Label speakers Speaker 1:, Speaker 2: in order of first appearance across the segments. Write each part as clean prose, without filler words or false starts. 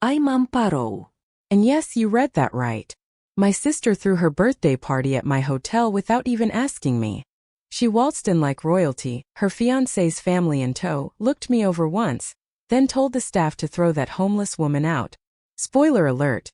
Speaker 1: I'm Amparo.
Speaker 2: And yes, you read that right. My sister threw her birthday party at my hotel without even asking me. She waltzed in like royalty, her fiancé's family in tow, looked me over once, then told the staff to throw that homeless woman out. Spoiler alert.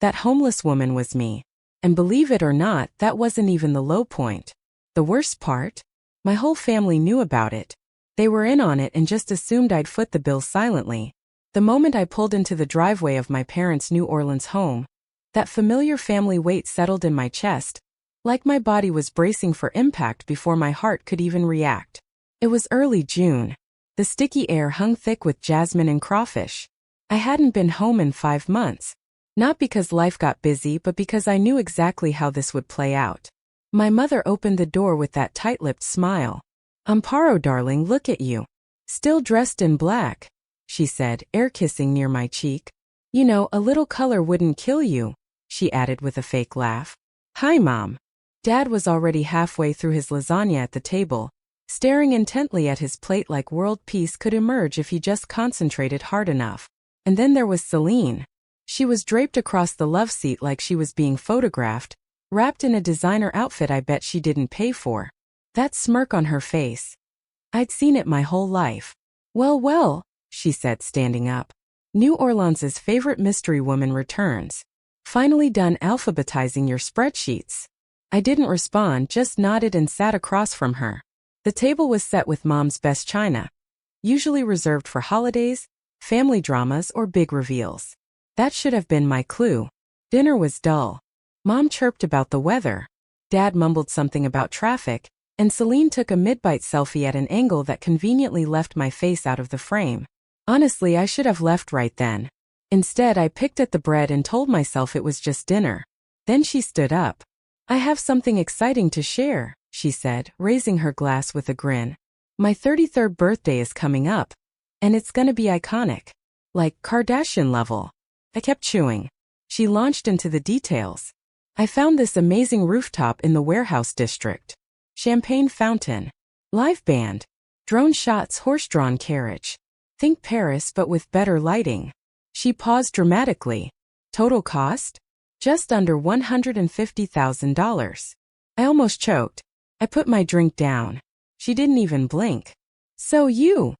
Speaker 2: That homeless woman was me. And believe it or not, that wasn't even the low point. The worst part? My whole family knew about it. They were in on it and just assumed I'd foot the bill silently. The moment I pulled into the driveway of my parents' New Orleans home, that familiar family weight settled in my chest, like my body was bracing for impact before my heart could even react. It was early June. The sticky air hung thick with jasmine and crawfish. I hadn't been home in 5 months. Not because life got busy, but because I knew exactly how this would play out. My mother opened the door with that tight-lipped smile. "Amparo, darling, look at you. Still dressed in black," she said, air-kissing near my cheek. "You know, a little color wouldn't kill you," she added with a fake laugh. "Hi, Mom." Dad was already halfway through his lasagna at the table, staring intently at his plate like world peace could emerge if he just concentrated hard enough. And then there was Celine. She was draped across the love seat like she was being photographed, wrapped in a designer outfit I bet she didn't pay for. That smirk on her face. I'd seen it my whole life. "Well, well," she said, standing up. "New Orleans's favorite mystery woman returns. Finally done alphabetizing your spreadsheets." I didn't respond, just nodded and sat across from her. The table was set with Mom's best china, usually reserved for holidays, family dramas, or big reveals. That should have been my clue. Dinner was dull. Mom chirped about the weather. Dad mumbled something about traffic, and Celine took a mid-bite selfie at an angle that conveniently left my face out of the frame. Honestly, I should have left right then. Instead, I picked at the bread and told myself it was just dinner. Then she stood up. "I have something exciting to share," she said, raising her glass with a grin. "My 33rd birthday is coming up, and it's gonna be iconic. Like Kardashian level." I kept chewing. She launched into the details. "I found this amazing rooftop in the warehouse district. Champagne fountain. Live band. Drone shots, horse-drawn carriage. Think Paris but with better lighting." She paused dramatically. "Total cost? Just under $150,000. I almost choked. I put my drink down. She didn't even blink. "So you,"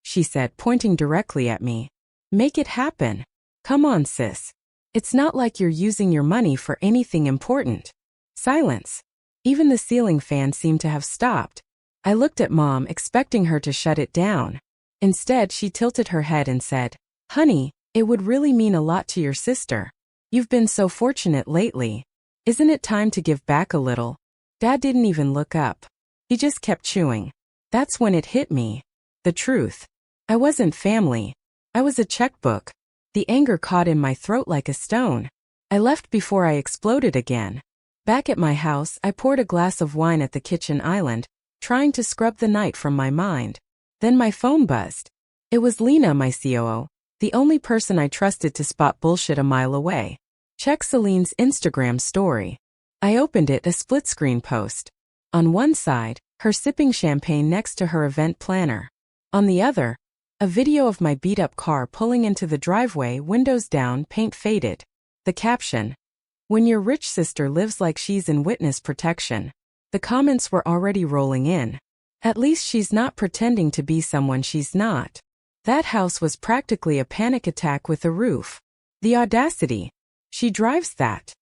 Speaker 2: she said, pointing directly at me. "Make it happen. Come on, sis. It's not like you're using your money for anything important." Silence. Even the ceiling fan seemed to have stopped. I looked at Mom, expecting her to shut it down. Instead, she tilted her head and said, "Honey, it would really mean a lot to your sister. You've been so fortunate lately. Isn't it time to give back a little?" Dad didn't even look up. He just kept chewing. That's when it hit me. The truth. I wasn't family. I was a checkbook. The anger caught in my throat like a stone. I left before I exploded again. Back at my house, I poured a glass of wine at the kitchen island, trying to scrub the night from my mind. Then my phone buzzed. It was Lena, my COO, the only person I trusted to spot bullshit a mile away. "Check Celine's Instagram story." I opened it, a split-screen post. On one side, her sipping champagne next to her event planner. On the other, a video of my beat-up car pulling into the driveway, windows down, paint faded. The caption, "When your rich sister lives like she's in witness protection." The comments were already rolling in. At least she's not pretending to be someone she's not. That house was practically a panic attack with a roof. The audacity. She drives that.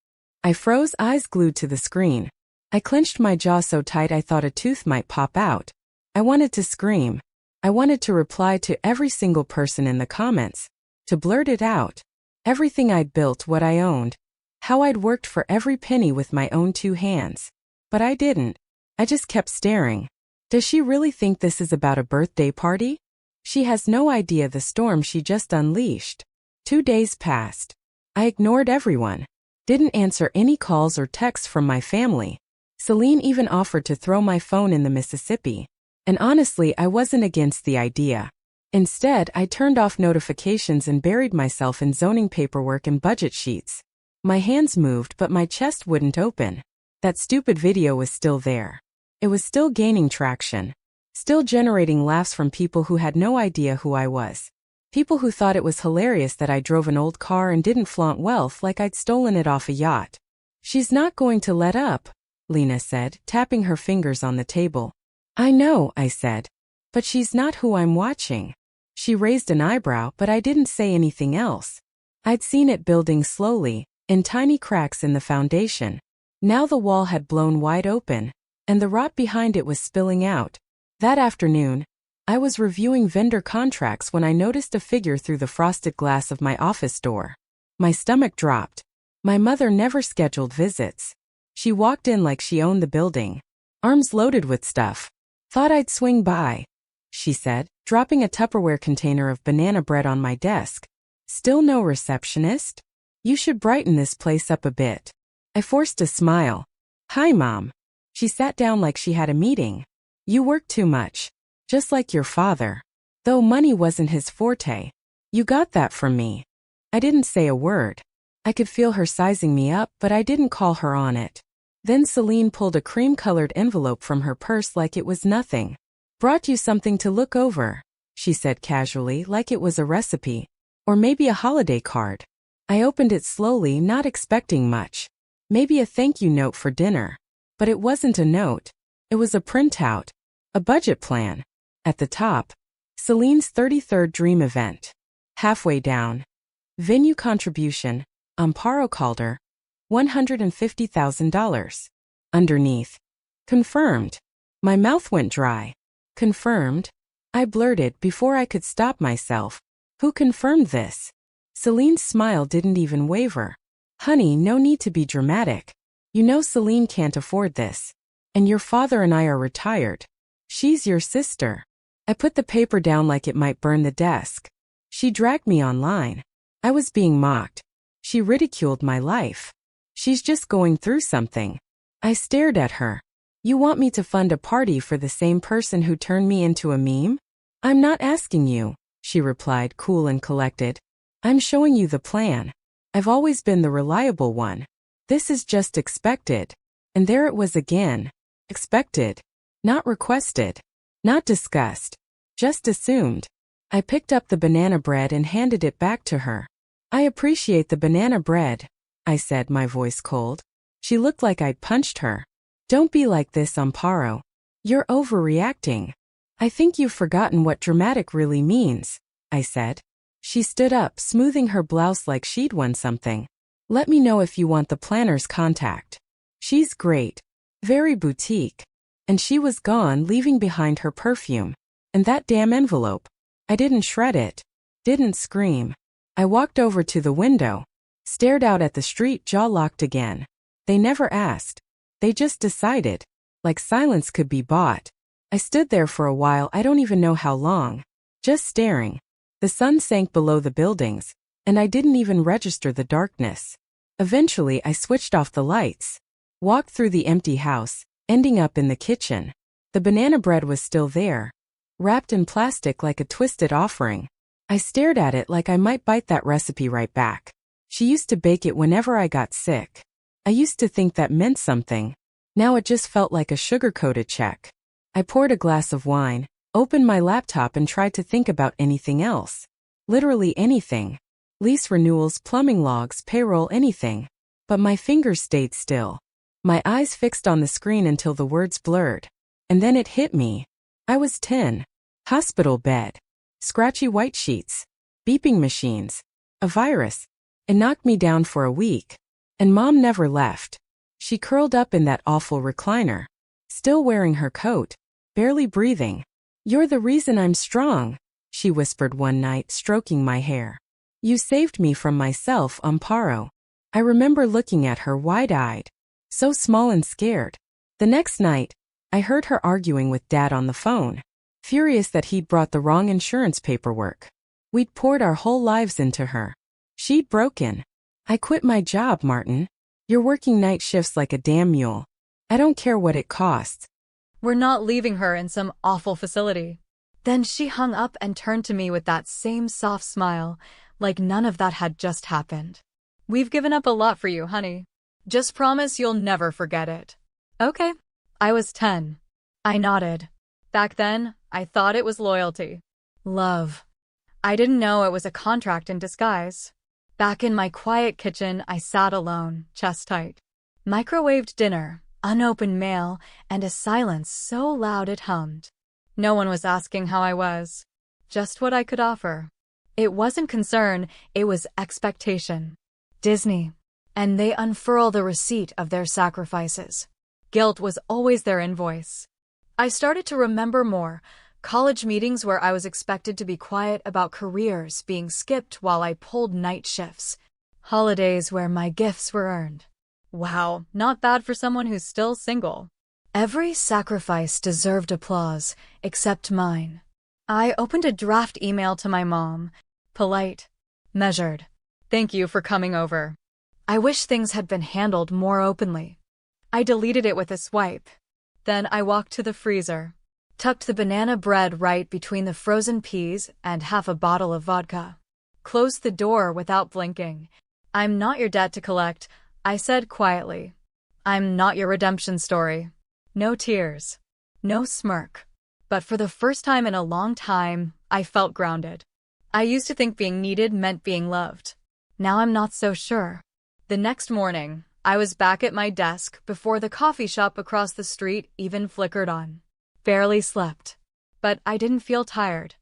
Speaker 2: I froze, eyes glued to the screen. I clenched my jaw so tight I thought a tooth might pop out. I wanted to scream. I wanted to reply to every single person in the comments. To blurt it out. Everything I'd built, what I owned. How I'd worked for every penny with my own 2 hands. But I didn't. I just kept staring. Does she really think this is about a birthday party? She has no idea the storm she just unleashed. 2 days passed. I ignored everyone. Didn't answer any calls or texts from my family. Celine even offered to throw my phone in the Mississippi. And honestly, I wasn't against the idea. Instead, I turned off notifications and buried myself in zoning paperwork and budget sheets. My hands moved, but my chest wouldn't open. That stupid video was still there. It was still gaining traction. Still generating laughs from people who had no idea who I was. People who thought it was hilarious that I drove an old car and didn't flaunt wealth like I'd stolen it off a yacht. She's not going to let up, Lena said, tapping her fingers on the table. I know, I said. But she's not who I'm watching. She raised an eyebrow, but I didn't say anything else. I'd seen it building slowly, in tiny cracks in the foundation. Now the wall had blown wide open, and the rot behind it was spilling out. That afternoon, I was reviewing vendor contracts when I noticed a figure through the frosted glass of my office door. My stomach dropped. My mother never scheduled visits. She walked in like she owned the building. Arms loaded with stuff. Thought I'd swing by, she said, dropping a Tupperware container of banana bread on my desk. Still no receptionist? You should brighten this place up a bit. I forced a smile. Hi, Mom. She sat down like she had a meeting. You work too much. Just like your father. Though money wasn't his forte. You got that from me. I didn't say a word. I could feel her sizing me up, but I didn't call her on it. Then Celine pulled a cream-colored envelope from her purse like it was nothing. Brought you something to look over, she said casually, like it was a recipe. Or maybe a holiday card. I opened it slowly, not expecting much. Maybe a thank you note for dinner. But it wasn't a note. It was a printout. A budget plan. At the top, Celine's 33rd dream event. Halfway down, venue contribution, Amparo Calder, $150,000. Underneath, confirmed. My mouth went dry. Confirmed? I blurted before I could stop myself. Who confirmed this? Celine's smile didn't even waver. Honey, no need to be dramatic. You know Celine can't afford this. And your father and I are retired. She's your sister. I put the paper down like it might burn the desk. She dragged me online. I was being mocked. She ridiculed my life. She's just going through something. I stared at her. You want me to fund a party for the same person who turned me into a meme? I'm not asking you, she replied, cool and collected. I'm showing you the plan. I've always been the reliable one. This is just expected. And there it was again. Expected. Not requested. Not discussed. Just assumed. I picked up the banana bread and handed it back to her. I appreciate the banana bread, I said, my voice cold. She looked like I'd punched her. Don't be like this, Amparo. You're overreacting. I think you've forgotten what dramatic really means, I said. She stood up, smoothing her blouse like she'd won something. Let me know if you want the planner's contact. She's great. Very boutique. And she was gone, leaving behind her perfume. And that damn envelope. I didn't shred it. Didn't scream. I walked over to the window. Stared out at the street, jaw locked again. They never asked. They just decided. Like silence could be bought. I stood there for a while, I don't even know how long. Just staring. The sun sank below the buildings, and I didn't even register the darkness. Eventually, I switched off the lights. Walked through the empty house, ending up in the kitchen. The banana bread was still there, wrapped in plastic like a twisted offering. I stared at it like I might bite that recipe right back. She used to bake it whenever I got sick. I used to think that meant something. Now it just felt like a sugar-coated check. I poured a glass of wine, opened my laptop and tried to think about anything else. Literally anything. Lease renewals, plumbing logs, payroll, anything. But my fingers stayed still. My eyes fixed on the screen until the words blurred. And then it hit me. I was 10. Hospital bed. Scratchy white sheets. Beeping machines. A virus. It knocked me down for a week. And Mom never left. She curled up in that awful recliner. Still wearing her coat. Barely breathing. You're the reason I'm strong, she whispered one night, stroking my hair. You saved me from myself, Amparo. I remember looking at her wide-eyed. So small and scared. The next night, I heard her arguing with Dad on the phone. Furious that he'd brought the wrong insurance paperwork. We'd poured our whole lives into her. She'd broken. I quit my job, Martin. You're working night shifts like a damn mule. I don't care what it costs.
Speaker 1: We're not leaving her in some awful facility. Then she hung up and turned to me with that same soft smile, like none of that had just happened. We've given up a lot for you, honey. Just promise you'll never forget it. Okay. I was 10. I nodded. Back then, I thought it was loyalty. Love. I didn't know it was a contract in disguise. Back in my quiet kitchen, I sat alone, chest tight. Microwaved dinner, unopened mail, and a silence so loud it hummed. No one was asking how I was. Just what I could offer. It wasn't concern, it was expectation. Disney. And they unfurl the receipt of their sacrifices. Guilt was always their invoice. I started to remember more. College meetings where I was expected to be quiet about careers being skipped while I pulled night shifts. Holidays where my gifts were earned. Wow, not bad for someone who's still single. Every sacrifice deserved applause, except mine. I opened a draft email to my mom. Polite. Measured. Thank you for coming over. I wish things had been handled more openly. I deleted it with a swipe. Then I walked to the freezer. Tucked the banana bread right between the frozen peas and half a bottle of vodka. Closed the door without blinking. I'm not your debt to collect, I said quietly. I'm not your redemption story. No tears. No smirk. But for the first time in a long time, I felt grounded. I used to think being needed meant being loved. Now I'm not so sure. The next morning, I was back at my desk before the coffee shop across the street even flickered on. Barely slept. But I didn't feel tired.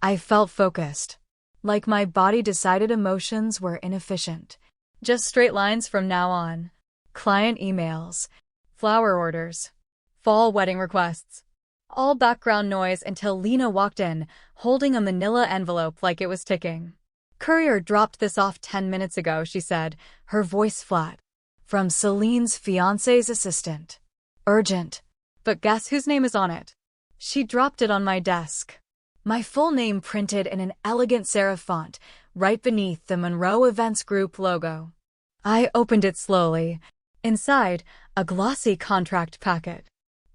Speaker 1: I felt focused. Like my body decided emotions were inefficient. Just straight lines from now on. Client emails. Flower orders. Fall wedding requests. All background noise until Lena walked in, holding a manila envelope like it was ticking. Courier dropped this off 10 minutes ago, she said, her voice flat. From Celine's fiancé's assistant. Urgent. But guess whose name is on it? She dropped it on my desk. My full name printed in an elegant serif font, right beneath the Monroe Events Group logo. I opened it slowly. Inside, a glossy contract packet.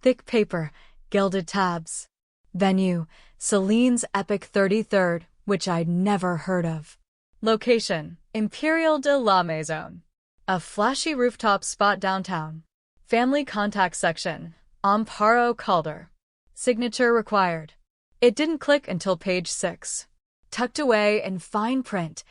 Speaker 1: Thick paper, gilded tabs. Venue, Celine's Epic 33rd, which I'd never heard of. Location, Imperial de la Maison. A flashy rooftop spot downtown. Family contact section. Amparo Calder. Signature required. It didn't click until page 6. Tucked away in fine print.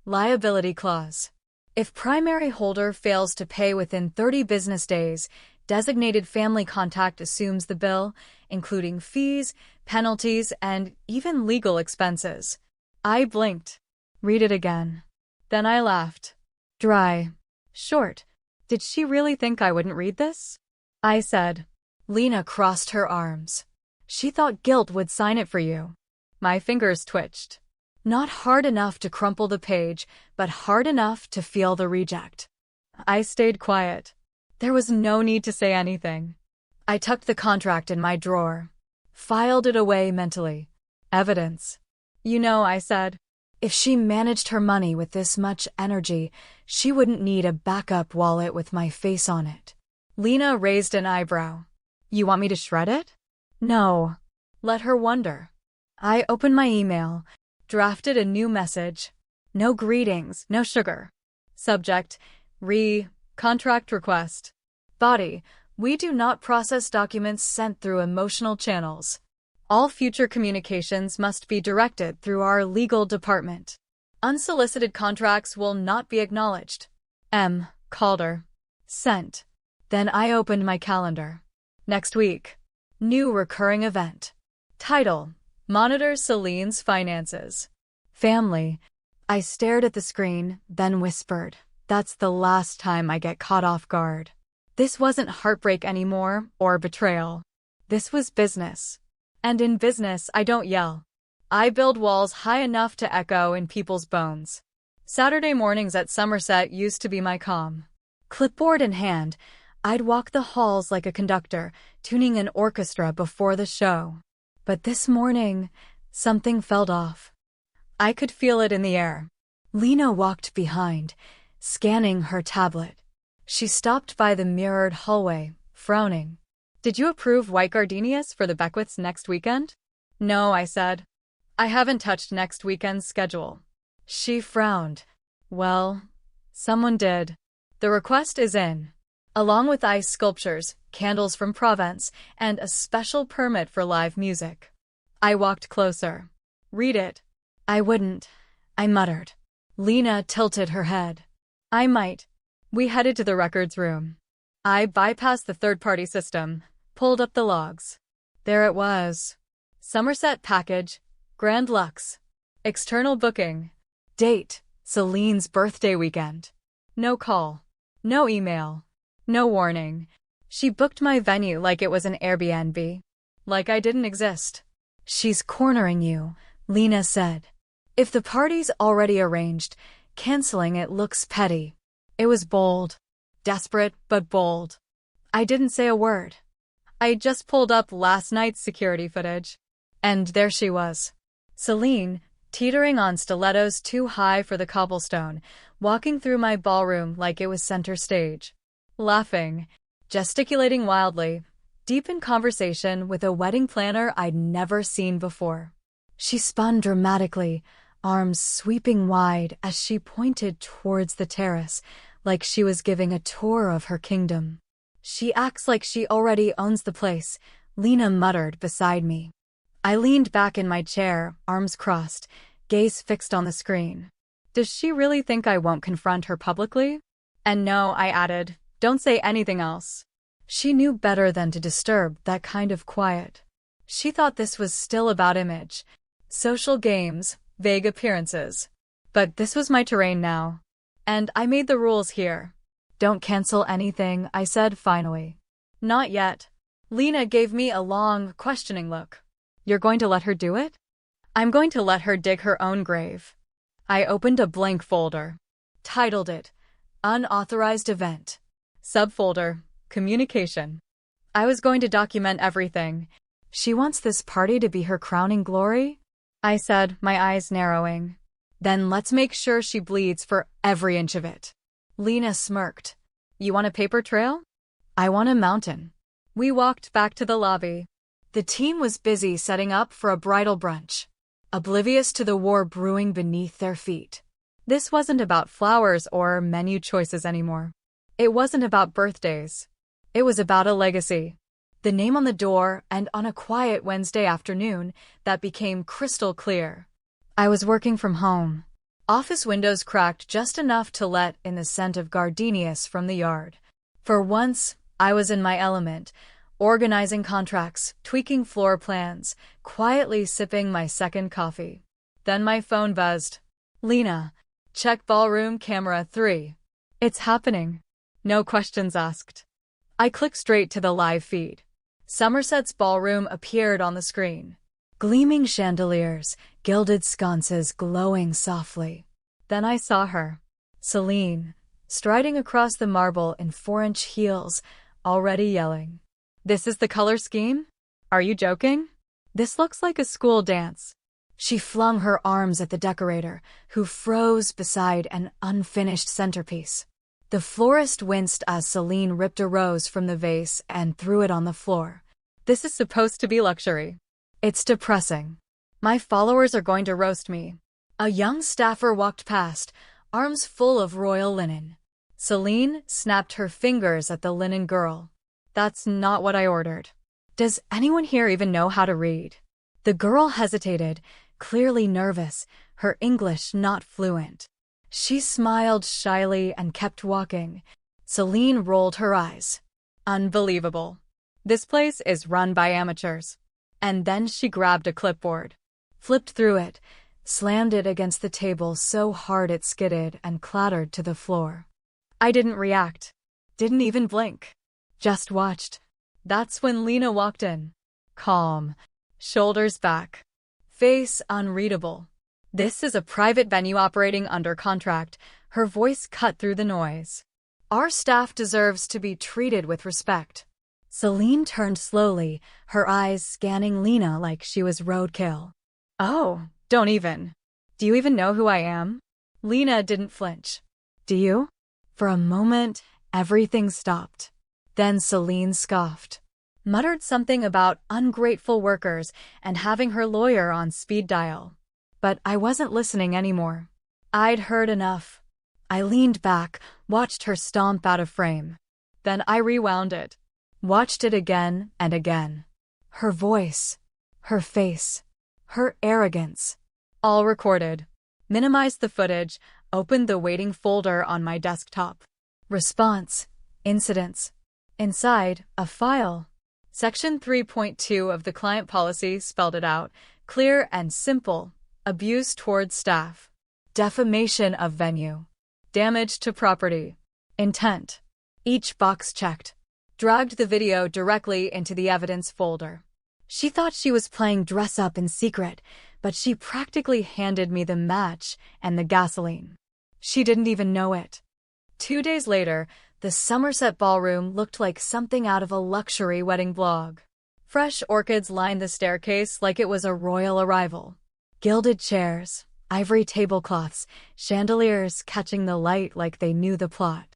Speaker 1: Liability clause. If primary holder fails to pay within 30 business days, designated family contact assumes the bill, including fees, penalties, and even legal expenses. I blinked. Read it again. Then I laughed. Dry. Short. Did she really think I wouldn't read this? I said. Lena crossed her arms. She thought guilt would sign it for you. My fingers twitched. Not hard enough to crumple the page, but hard enough to feel the reject. I stayed quiet. There was no need to say anything. I tucked the contract in my drawer. Filed it away mentally. Evidence. You know, I said. If she managed her money with this much energy, she wouldn't need a backup wallet with my face on it. Lena raised an eyebrow. You want me to shred it? No. Let her wonder. I opened my email, drafted a new message. No greetings, no sugar. Subject, contract request. Body, we do not process documents sent through emotional channels. All future communications must be directed through our legal department. Unsolicited contracts will not be acknowledged. M. Calder. Sent. Then I opened my calendar. Next week. New recurring event. Title. Monitor Celine's finances. Family. I stared at the screen, then whispered. That's the last time I get caught off guard. This wasn't heartbreak anymore, or betrayal. This was business. And in business, I don't yell. I build walls high enough to echo in people's bones. Saturday mornings at Somerset used to be my calm. Clipboard in hand, I'd walk the halls like a conductor, tuning an orchestra before the show. But this morning, something felt off. I could feel it in the air. Lena walked behind, scanning her tablet. She stopped by the mirrored hallway, frowning. Did you approve White Gardenias for the Beckwiths next weekend? No, I said. I haven't touched next weekend's schedule. She frowned. Well, someone did. The request is in. Along with ice sculptures, candles from Provence, and a special permit for live music. I walked closer. Read it. I wouldn't, I muttered. Lena tilted her head. I might. We headed to the records room. I bypassed the third-party system, pulled up the logs. There it was. Somerset package, Grand Lux. External booking. Date, Celine's birthday weekend. No call. No email. No warning. She booked my venue like it was an Airbnb. Like I didn't exist. She's cornering you, Lena said. If the party's already arranged, canceling it looks petty. It was bold. Desperate, but bold. I didn't say a word. I just pulled up last night's security footage. And there she was. Celine, teetering on stilettos too high for the cobblestone, walking through my ballroom like it was center stage. Laughing, gesticulating wildly, deep in conversation with a wedding planner I'd never seen before. She spun dramatically, arms sweeping wide as she pointed towards the terrace, like she was giving a tour of her kingdom. She acts like she already owns the place, Lena muttered beside me. I leaned back in my chair, arms crossed, gaze fixed on the screen. Does she really think I won't confront her publicly? And no, I added, don't say anything else. She knew better than to disturb that kind of quiet. She thought this was still about image, social games, vague appearances. But this was my terrain now. And I made the rules here. Don't cancel anything, I said finally. Not yet. Lena gave me a long, questioning look. You're going to let her do it? I'm going to let her dig her own grave. I opened a blank folder. Titled it, Unauthorized Event. Subfolder, Communication. I was going to document everything. She wants this party to be her crowning glory? I said, my eyes narrowing. Then let's make sure she bleeds for every inch of it. Lena smirked. You want a paper trail? I want a mountain. We walked back to the lobby. The team was busy setting up for a bridal brunch, oblivious to the war brewing beneath their feet. This wasn't about flowers or menu choices anymore. It wasn't about birthdays. It was about a legacy. The name on the door, and on a quiet Wednesday afternoon, that became crystal clear. I was working from home. Office windows cracked just enough to let in the scent of gardenias from the yard. For once, I was in my element, organizing contracts, tweaking floor plans, quietly sipping my second coffee. Then my phone buzzed. Lena, check ballroom camera 3. It's happening. No questions asked. I clicked straight to the live feed. Somerset's ballroom appeared on the screen. Gleaming chandeliers, gilded sconces glowing softly. Then I saw her. Celine, striding across the marble in 4-inch heels, already yelling. This is the color scheme? Are you joking? This looks like a school dance. She flung her arms at the decorator, who froze beside an unfinished centerpiece. The florist winced as Celine ripped a rose from the vase and threw it on the floor. This is supposed to be luxury. It's depressing. My followers are going to roast me. A young staffer walked past, arms full of royal linen. Celine snapped her fingers at the linen girl. That's not what I ordered. Does anyone here even know how to read? The girl hesitated, clearly nervous, her English not fluent. She smiled shyly and kept walking. Celine rolled her eyes. Unbelievable. This place is run by amateurs. And then she grabbed a clipboard, flipped through it, slammed it against the table so hard it skidded and clattered to the floor. I didn't react. Didn't even blink. Just watched. That's when Lena walked in. Calm. Shoulders back. Face unreadable. This is a private venue operating under contract. Her voice cut through the noise. Our staff deserves to be treated with respect. Celine turned slowly, her eyes scanning Lena like she was roadkill. Oh, don't even. Do you even know who I am? Lena didn't flinch. Do you? For a moment, everything stopped. Then Celine scoffed. Muttered something about ungrateful workers and having her lawyer on speed dial. But I wasn't listening anymore. I'd heard enough. I leaned back, watched her stomp out of frame. Then I rewound it. Watched it again and again. Her voice, her face, her arrogance. All recorded. Minimized the footage, opened the waiting folder on my desktop. Response. Incidents. Inside, a file. Section 3.2 of the client policy spelled it out, clear and simple. Abuse towards staff. Defamation of venue. Damage to property. Intent. Each box checked. Dragged the video directly into the evidence folder. She thought she was playing dress up in secret, but she practically handed me the match and the gasoline. She didn't even know it. 2 days later, the Somerset Ballroom looked like something out of a luxury wedding blog. Fresh orchids lined the staircase like it was a royal arrival. Gilded chairs, ivory tablecloths, chandeliers catching the light like they knew the plot.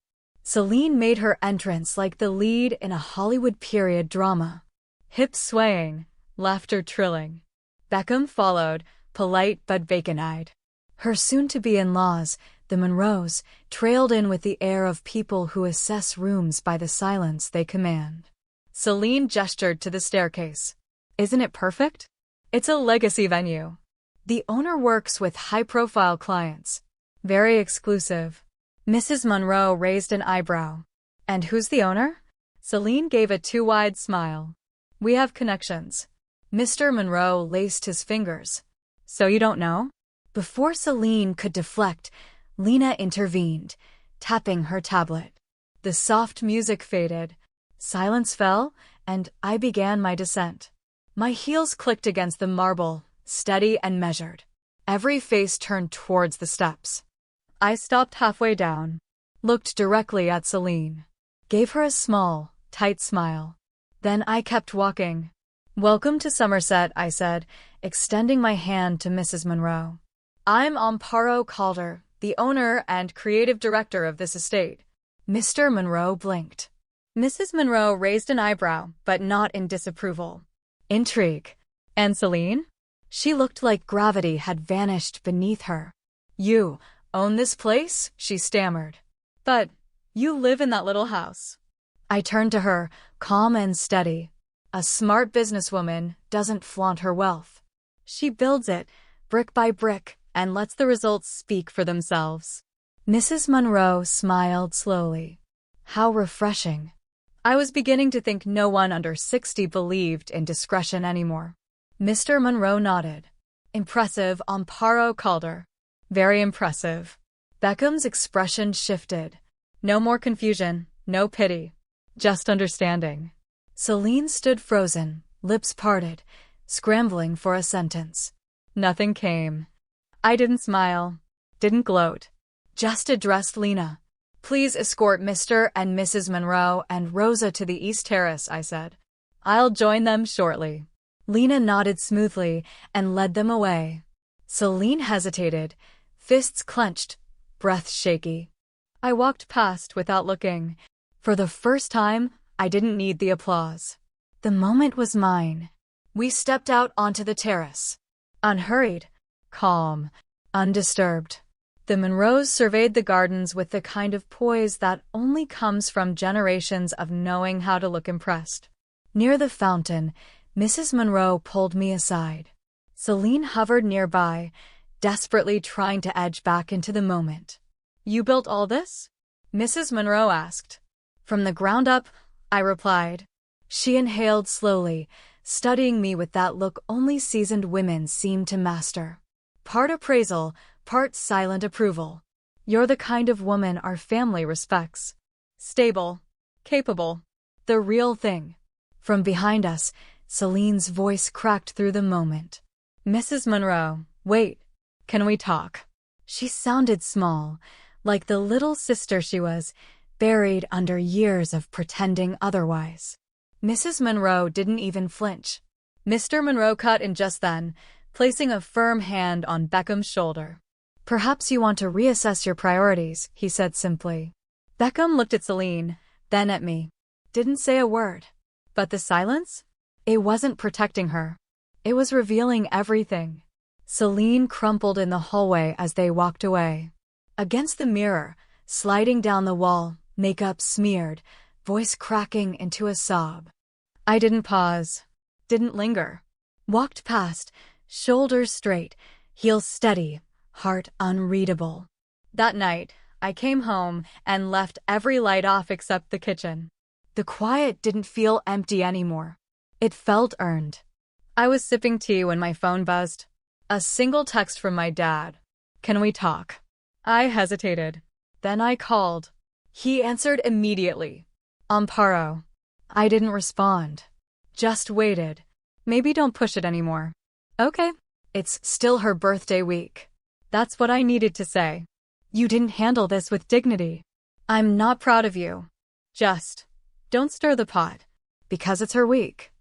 Speaker 1: Celine made her entrance like the lead in a Hollywood period drama. Hips swaying, laughter trilling. Beckham followed, polite but vacant-eyed. Her soon-to-be-in-laws, the Monroes, trailed in with the air of people who assess rooms by the silence they command. Celine gestured to the staircase. Isn't it perfect? It's a legacy venue. The owner works with high-profile clients. Very exclusive. Mrs. Monroe raised an eyebrow. And who's the owner? Celine gave a too-wide smile. We have connections. Mr. Monroe laced his fingers. So you don't know? Before Celine could deflect, Lena intervened, tapping her tablet. The soft music faded. Silence fell, and I began my descent. My heels clicked against the marble, steady and measured. Every face turned towards the steps. I stopped halfway down, looked directly at Celine, gave her a small, tight smile. Then I kept walking. Welcome to Somerset, I said, extending my hand to Mrs. Monroe. I'm Amparo Calder, the owner and creative director of this estate. Mr. Monroe blinked. Mrs. Monroe raised an eyebrow, but not in disapproval. Intrigue. And Celine? She looked like gravity had vanished beneath her. You own this place? She stammered. But you live in that little house. I turned to her, calm and steady. A smart businesswoman doesn't flaunt her wealth. She builds it, brick by brick, and lets the results speak for themselves. Mrs. Monroe smiled slowly. How refreshing. I was beginning to think no one under 60 believed in discretion anymore. Mr. Monroe nodded. Impressive, Amparo Calder. Very impressive. Beckham's expression shifted. No more confusion, no pity. Just understanding. Celine stood frozen, lips parted, scrambling for a sentence. Nothing came. I didn't smile, didn't gloat. Just addressed Lena. Please escort Mr. and Mrs. Monroe and Rosa to the East Terrace, I said. I'll join them shortly. Lena nodded smoothly and led them away. Celine hesitated, fists clenched, breath shaky. I walked past without looking. For the first time, I didn't need the applause. The moment was mine. We stepped out onto the terrace. Unhurried, calm, undisturbed. The Monroes surveyed the gardens with the kind of poise that only comes from generations of knowing how to look impressed. Near the fountain, Mrs. Monroe pulled me aside. Celine hovered nearby, desperately trying to edge back into the moment. You built all this? Mrs. Monroe asked. From the ground up, I replied. She inhaled slowly, studying me with that look only seasoned women seem to master. Part appraisal, part silent approval. You're the kind of woman our family respects. Stable. Capable. The real thing. From behind us, Celine's voice cracked through the moment. Mrs. Monroe, wait. Can we talk? She sounded small, like the little sister she was, buried under years of pretending otherwise. Mrs. Monroe didn't even flinch. Mr. Monroe cut in just then, placing a firm hand on Beckham's shoulder. Perhaps you want to reassess your priorities, he said simply. Beckham looked at Celine, then at me. Didn't say a word. But the silence? It wasn't protecting her. It was revealing everything. Celine crumpled in the hallway as they walked away. Against the mirror, sliding down the wall, makeup smeared, voice cracking into a sob. I didn't pause. Didn't linger. Walked past, shoulders straight, heel steady, heart unreadable. That night, I came home and left every light off except the kitchen. The quiet didn't feel empty anymore. It felt earned. I was sipping tea when my phone buzzed. A single text from my dad. "Can we talk?" I hesitated. Then I called. He answered immediately. Amparo. I didn't respond. Just waited. Maybe don't push it anymore. Okay. It's still her birthday week. That's what I needed to say. You didn't handle this with dignity. I'm not proud of you. Just don't stir the pot. Because it's her week.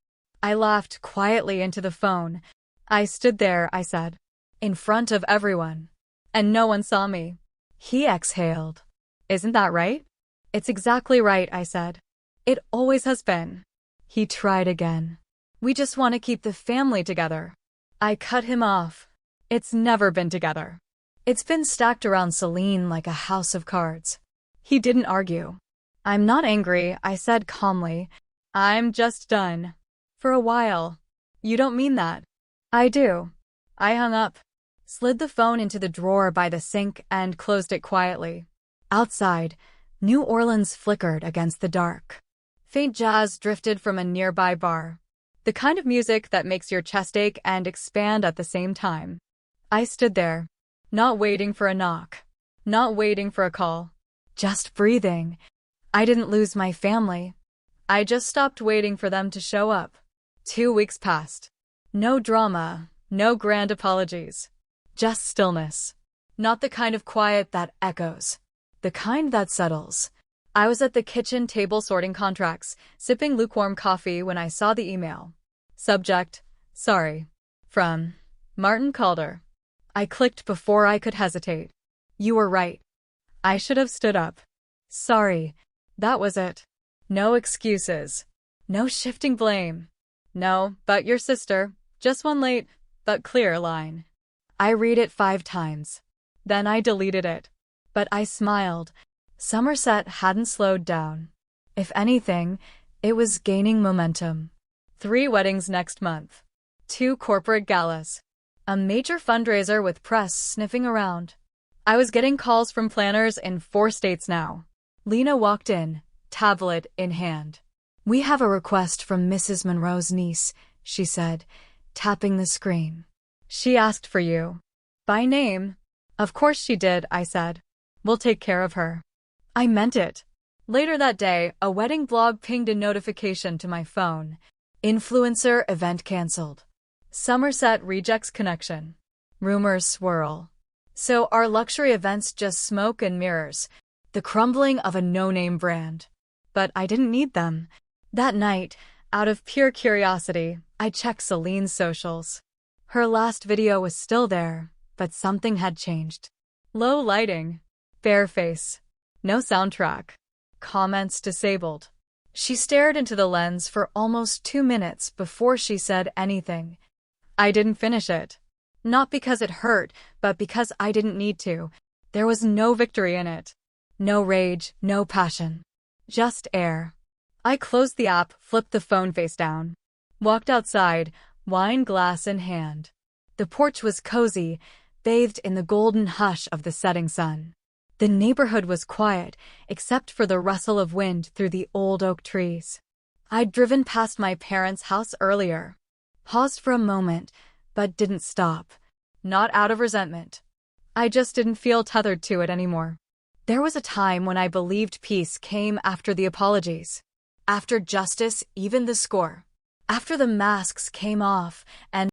Speaker 1: I laughed quietly into the phone. I stood there, I said, in front of everyone. And no one saw me. He exhaled. Isn't that right? It's exactly right, I said. It always has been. He tried again. We just want to keep the family together. I cut him off. It's never been together. It's been stacked around Celine like a house of cards. He didn't argue. I'm not angry, I said calmly. I'm just done. For a while. You don't mean that. I do. I hung up, slid the phone into the drawer by the sink and closed it quietly. Outside, New Orleans flickered against the dark. Faint jazz drifted from a nearby bar. The kind of music that makes your chest ache and expand at the same time. I stood there, not waiting for a knock, not waiting for a call, just breathing. I didn't lose my family. I just stopped waiting for them to show up. 2 weeks passed. No drama, no grand apologies. Just stillness. Not the kind of quiet that echoes. The kind that settles. I was at the kitchen table sorting contracts, sipping lukewarm coffee when I saw the email. Subject, sorry. From Martin Calder. I clicked before I could hesitate. You were right. I should have stood up. Sorry. That was it. No excuses. No shifting blame. No, but your sister. Just one late, but clear line. I read it 5 times. Then I deleted it. But I smiled. Somerset hadn't slowed down. If anything, it was gaining momentum. 3 weddings next month. 2 corporate galas. A major fundraiser with press sniffing around. I was getting calls from planners in 4 states now. Lena walked in, tablet in hand. We have a request from Mrs. Monroe's niece, she said, tapping the screen. She asked for you. By name. Of course she did, I said. We'll take care of her. I meant it. Later that day, a wedding blog pinged a notification to my phone. Influencer event cancelled. Somerset rejects connection. Rumors swirl. So are luxury events just smoke and mirrors? The crumbling of a no-name brand. But I didn't need them. That night, out of pure curiosity, I checked Celine's socials. Her last video was still there, but something had changed. Low lighting. Bare face. No soundtrack. Comments disabled. She stared into the lens for almost 2 minutes before she said anything. I didn't finish it. Not because it hurt, but because I didn't need to. There was no victory in it. No rage, no passion. Just air. I closed the app, flipped the phone face down. Walked outside, wine glass in hand. The porch was cozy, bathed in the golden hush of the setting sun. The neighborhood was quiet, except for the rustle of wind through the old oak trees. I'd driven past my parents' house earlier. Paused for a moment, but didn't stop. Not out of resentment. I just didn't feel tethered to it anymore. There was a time when I believed peace came after the apologies. After justice, even the score. After the masks came off, and